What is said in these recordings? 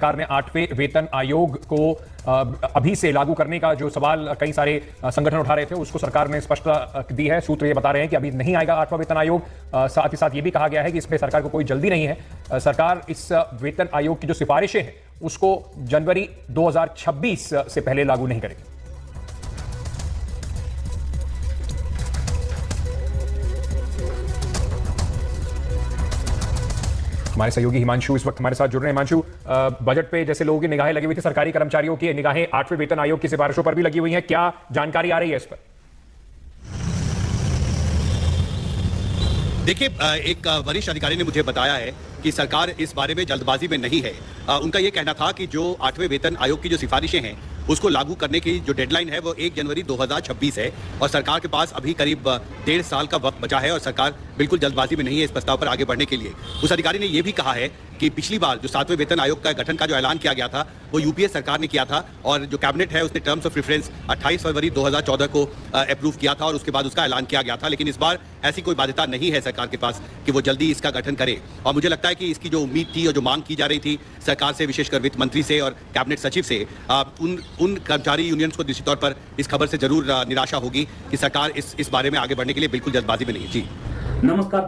सरकार ने 8वें वेतन आयोग को अभी से लागू करने का जो सवाल कई सारे संगठन उठा रहे थे उसको सरकार ने स्पष्टता दी है। सूत्र ये बता रहे हैं कि अभी नहीं आएगा 8वां वेतन आयोग। साथ ही साथ ये भी कहा गया है कि इसमें सरकार को कोई जल्दी नहीं है। सरकार इस वेतन आयोग की जो सिफारिशें हैं उसको जनवरी 2026 से पहले लागू नहीं करेगी। हमारे सहयोगी हिमांशु इस वक्त हमारे साथ जुड़ रहे हैं। हिमांशु, बजट पे जैसे लोगों की निगाहें लगी हुई थी, सरकारी कर्मचारियों की निगाहें 8वें वेतन आयोग की सिफारिशों पर भी लगी हुई हैं। क्या जानकारी आ रही है इस पर? देखिए, एक वरिष्ठ अधिकारी ने मुझे बताया है कि सरकार इस बारे में जल्दबाजी में नहीं है। उनका यह कहना था कि जो 8वें वेतन आयोग की जो सिफारिशें हैं उसको लागू करने की जो डेडलाइन है वो 1 जनवरी 2026 है और सरकार के पास अभी करीब 1.5 साल का वक्त बचा है और सरकार बिल्कुल जल्दबाजी में नहीं है इस प्रस्ताव पर आगे बढ़ने के लिए। उस अधिकारी ने यह भी कहा है कि पिछली बार जो 7वें वेतन आयोग का गठन का जो ऐलान किया गया था वो यूपीए सरकार ने किया था और जो कैबिनेट है उसने टर्म्स ऑफ रेफरेंस 28 फरवरी 2014 को अप्रूव किया था और उसके बाद उसका ऐलान किया गया था। लेकिन इस बार ऐसी कोई बाध्यता नहीं है सरकार के पास कि वो जल्दी इसका गठन करे और मुझे लगता है कि इसकी जो उम्मीद थी और जो मांग की जा रही थी सरकार से, विशेषकर वित्त मंत्री से और कैबिनेट सचिव से, उन कर्मचारी यूनियंस को निश्चित तौर पर इस खबर से जरूर निराशा होगी कि सरकार इस बारे में आगे बढ़ने के लिए बिल्कुल जल्दबाजी में नहीं है। जी नमस्कार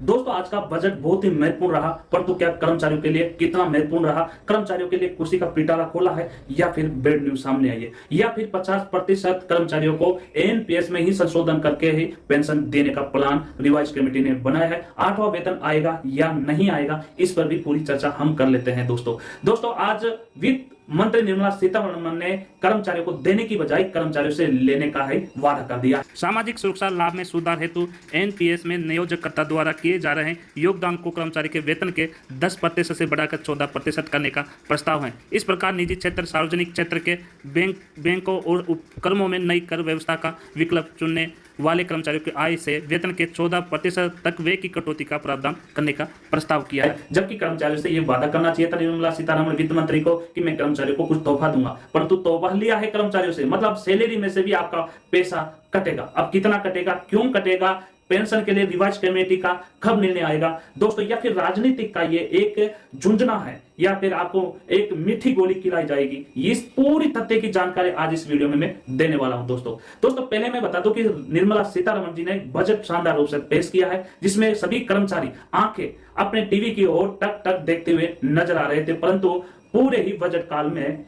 दोस्तों, आज का बजट बहुत ही महत्वपूर्ण रहा, परंतु क्या कर्मचारियों के लिए कितना महत्वपूर्ण रहा? कर्मचारियों के लिए कुर्सी का पिटारा खोला है या फिर बेड न्यूज सामने आई है या फिर 50% कर्मचारियों को एनपीएस में ही संशोधन करके ही पेंशन देने का प्लान रिवाइज कमेटी ने बनाया है। 8वां वेतन आएगा या नहीं आएगा, इस पर भी पूरी चर्चा हम कर लेते हैं। दोस्तों आज वित्त मंत्री निर्मला सीतारमण ने कर्मचारियों को देने की बजाय कर्मचारियों से लेने का है वादा कर दिया। सामाजिक सुरक्षा लाभ में सुधार हेतु एनपीएस में नियोजककर्ता द्वारा किए जा रहे योगदान को कर्मचारी के वेतन के 10% से बढ़ाकर 14% करने का प्रस्ताव है। इस प्रकार निजी क्षेत्र, सार्वजनिक क्षेत्र के बैंकों और उपक्रमों में नई कर व्यवस्था का विकल्प चुनने वाले कर्मचारियों की आय से वेतन के 14% तक व्यय की कटौती का प्रावधान करने का प्रस्ताव किया है। जबकि कर्मचारियों से यह वादा करना चाहिए था निर्मला सीतारमण वित्त मंत्री को कि मैं कर्मचारियों को कुछ तोहफा दूंगा, परंतु तोहफा लिया है कर्मचारियों से, मतलब सैलरी में से भी आपका पैसा कटेगा। अब कितना कटेगा, क्यों कटेगा, पेंशन के लिए रिवाइज कमेटी का कब निर्णय आएगा दोस्तों, या फिर राजनीतिक का ये एक झुंझुना है या फिर आपको एक मीठी गोली खिलाई जाएगी, इस पूरी तथ्य की जानकारी आज इस वीडियो में मैं देने वाला हूं। दोस्तों पहले मैं बता दूं कि निर्मला सीतारमण जी ने बजट शानदार रूप से पेश किया है, जिसमें सभी कर्मचारी आंखें अपने टीवी की ओर टक टक देखते हुए नजर आ रहे थे, परंतु पूरे ही बजट काल में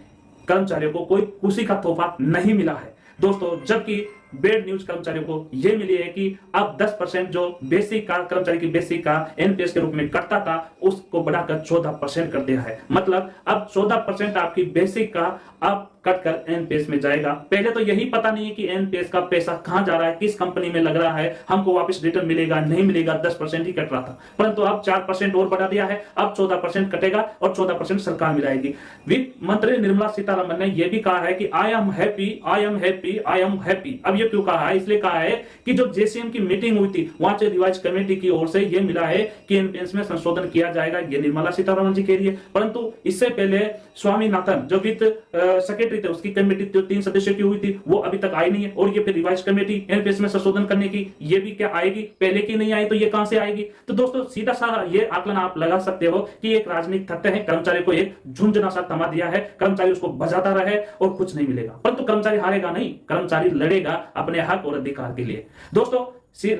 कर्मचारियों को कोई खुशी का तोहफा नहीं मिला है दोस्तों। जबकि बेड न्यूज कर्मचारियों को यह मिली है कि अब 10% जो बेसिक का कर्मचारी की बेसिक का एनपीएस के रूप में कटता था उसको बढ़ाकर 14% कर दिया है। मतलब अब 14% आपकी बेसिक का अब कटकर एनपीएस में जाएगा। पहले तो यही पता नहीं है कि एनपीएस का पैसा कहां जा रहा है, किस कंपनी में लग रहा है, हमको वापस रिटर्न मिलेगा नहीं मिलेगा, 10% ही कट रहा था, परंतु अब 4% और बढ़ा दिया है, अब 14% कटेगा और 14% सरकार मिलाएगी। वित्त मंत्री निर्मला सीतारमण ने यह भी कहा है कि I am happy, I am happy, I am happy. अब क्यों कहा है? इसलिए कहा है कि जो जेसीएम की मीटिंग हुई थी वहां से रिवाइज कमेटी की ओर से यह मिला है कि एनपीएस में संशोधन किया जाएगा, ये निर्मला सीतारमण जी के लिए। परंतु इससे पहले स्वामीनाथन जो वित्त सेक्रेटरी थे उसकी कमेटी जो 3 सदस्यों की हुई थी वो अभी तक आई नहीं है, और ये फिर रिवाइज कमेटी एनपीएस में संशोधन करने की ये भी क्या आएगी? पहले की नहीं आई तो ये कहां से आएगी? तो दोस्तों सीधा सा ये आकलन आप लगा सकते हो कि एक राजनीतिक तथ्य है, कर्मचारी को एक झुंझुना सा थमा दिया है, कर्मचारी उसको बजाता रहे और कुछ नहीं मिलेगा। परंतु कर्मचारी हारेगा नहीं, कर्मचारी लड़ेगा अपने हक और अधिकार के लिए। दोस्तों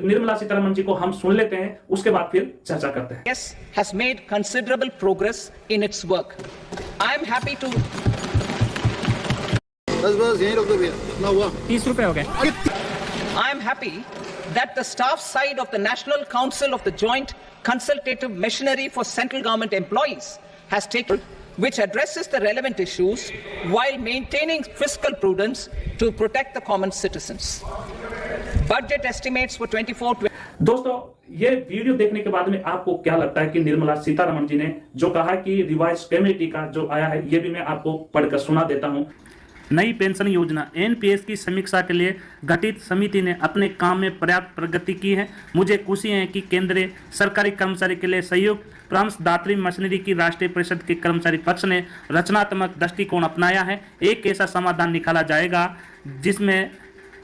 निर्मला सीतारमण जी को हम सुन लेते हैं, उसके बाद फिर चर्चा करते हैं। Yes, has made considerable progress in its work. I am happy to. बस यहीं रोक दो भैया, कितना हुआ? 30 रुपए हो गए। I am happy that the staff side of the National Council of the Joint Consultative Machinery for Central Government Employees has taken, which addresses the relevant issues while maintaining fiscal prudence to protect the common citizens. Budget estimates for 24. दोस्तों ये video देखने के बाद में आपको क्या लगता है कि निर्मला सीतारमण जी ने जो कहा कि रिवाइज कमेटी का जो आया है ये भी मैं आपको पढ़कर सुना देता हूं। नई पेंशन योजना एनपीएस की समीक्षा के लिए गठित समिति ने अपने काम में पर्याप्त प्रगति की है। मुझे खुशी है कि केंद्रीय सरकारी कर्मचारी के लिए संयुक्त परामर्शदात्री मशीनरी की राष्ट्रीय परिषद के कर्मचारी पक्ष ने रचनात्मक दृष्टिकोण अपनाया है। एक ऐसा समाधान निकाला जाएगा जिसमें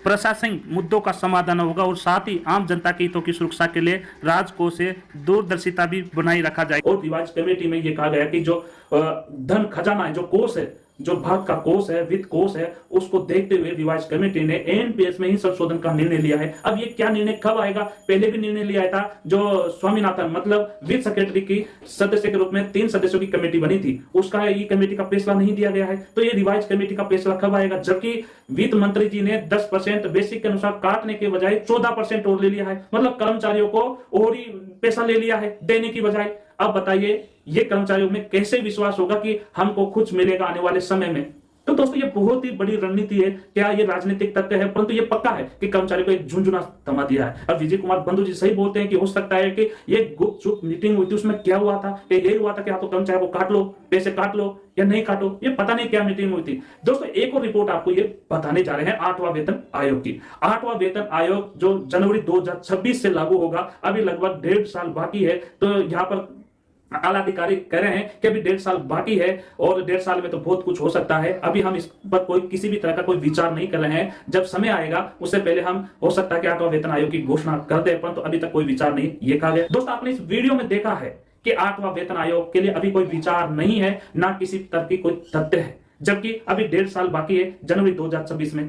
प्रशासनिक मुद्दों का समाधान होगा और साथ ही आम जनता के हितों की सुरक्षा के लिए राजकोष से दूरदर्शिता भी बनाई रखा जाएगा। और रिवाइज कमेटी में ये कहा गया कि जो धन खजाना है, जो कोष है, जो भारत का कोष है, वित्त कोष है, उसको देखते हुए रिवाइज कमेटी ने एनपीएस में ही संशोधन का निर्णय लिया है। अब ये क्या निर्णय कब आएगा? पहले भी निर्णय लिया था, जो स्वामीनाथन मतलब वित्त सेक्रेटरी की सदस्य के रूप में 3 सदस्यों की कमेटी बनी थी, उसका ये कमेटी का फैसला नहीं दिया गया है। तो ये रिवाइज कमेटी का फैसला कब आएगा? जबकि वित्त मंत्री जी ने 10% बेसिक के अनुसार काटने के बजाय 14% और ले लिया है, मतलब कर्मचारियों को और ही पैसा ले लिया है देने की बजाय। अब बताइए ये कर्मचारियों में कैसे विश्वास होगा कि हमको कुछ मिलेगा आने वाले समय में? तो दोस्तों ये बहुत ही बड़ी रणनीति है। क्या ये राजनीतिक तथ्य है? परंतु ये पक्का है कि कर्मचारियों को एक झुंझुना थमा दिया है। अब विजय कुमार बंधु जी सही बोलते हैं कि हो सकता है कि ये गुपचुप मीटिंग हुई थी, उसमें क्या हुआ था? यही हुआ था कि आप तो कर्मचारियों को काट लो, पैसे काट लो या नहीं काटो, ये पता नहीं क्या मीटिंग हुई थी। दोस्तों एक और रिपोर्ट आपको ये बताने जा रहे हैं 8वां वेतन आयोग की। 8वां वेतन आयोग जो जनवरी 2026 से लागू होगा, अभी लगभग 1.5 साल बाकी है। तो यहाँ पर आला अधिकारी कह रहे हैं कि अभी 1.5 साल बाकी है और 1.5 साल में तो बहुत कुछ हो सकता है। अभी हम इस पर कोई किसी भी तरह का कोई विचार नहीं कर रहे हैं। जब समय आएगा उससे पहले हम हो सकता है कि 8वां वेतन आयोग की घोषणा कर दे, परंतु अभी तक कोई विचार नहीं ये कहा गया। दोस्तों आपने इस वीडियो में देखा है कि 8वां वेतन आयोग के लिए अभी कोई विचार नहीं है, ना किसी तरह की कोई तथ्य है, जबकि अभी 1.5 साल बाकी है जनवरी 2026 में।